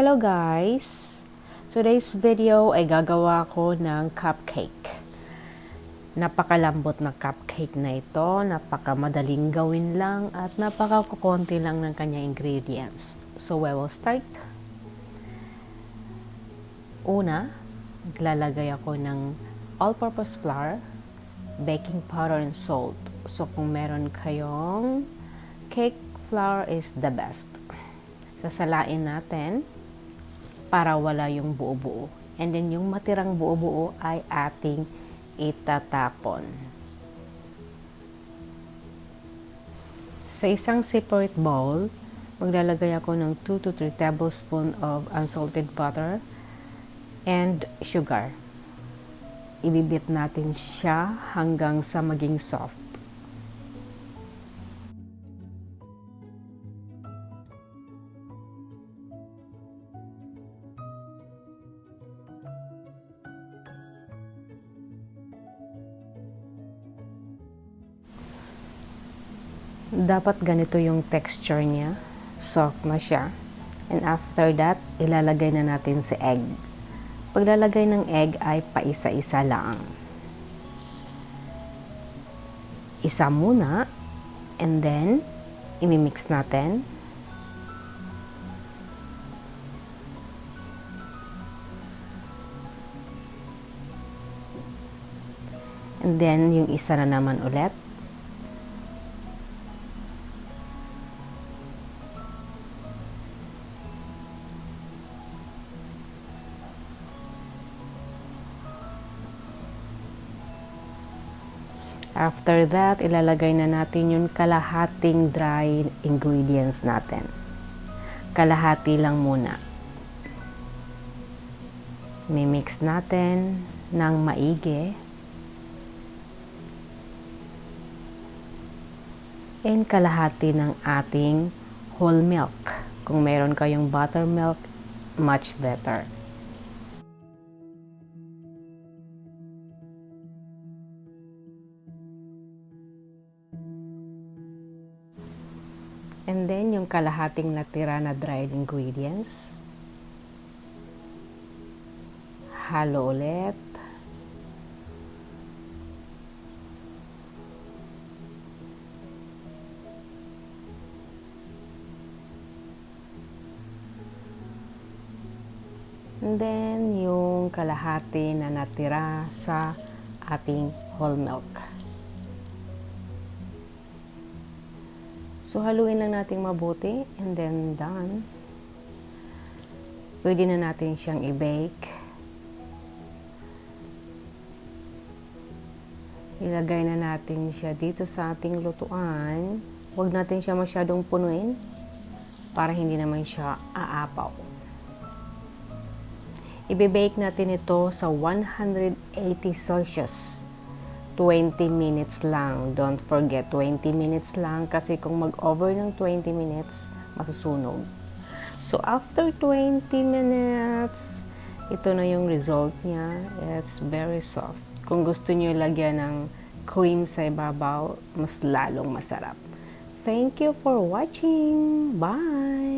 Hello guys! Today's video ay gagawa ko ng cupcake. Napakalambot na cupcake na ito, napakamadaling gawin lang at napakakukunti lang ng kanyang ingredients. So we will start. Una, maglalagay ako ng all-purpose flour, baking powder and salt. So kung meron kayong cake flour is the best. Sasalain natin para wala yung buo-buo. And then yung matirang buo-buo ay ating itatapon. Sa isang separate bowl, maglalagay ako ng 2 to 3 tablespoons of unsalted butter and sugar. Ibibit natin siya hanggang sa maging soft. Dapat ganito yung texture niya. Soft na siya. And after that, ilalagay na natin si egg. Paglalagay ng egg ay paisa-isa lang. Isa muna. And then, imimix natin. And then, yung isa na naman ulit. After that, ilalagay na natin yung kalahating dry ingredients natin. Kalahati lang muna. Mimix natin ng maigi. And kalahati ng ating whole milk. Kung meron kayong buttermilk, much better. And then, yung kalahating natira na dried ingredients. Halo ulit. And then, yung kalahati na natira sa ating whole milk. So, haluin lang natin mabuti and then done. Pwede na natin siyang i-bake. Ilagay na natin siya dito sa ating lutuan. Huwag natin siya masyadong punuin para hindi naman siya aapaw. Ibe-bake natin ito sa 180 Celsius. 20 minutes lang. Don't forget, 20 minutes lang kasi kung mag-over ng 20 minutes, masusunog. So, after 20 minutes, ito na yung result niya. It's very soft. Kung gusto niyo lagyan ng cream sa ibabaw, mas lalong masarap. Thank you for watching. Bye!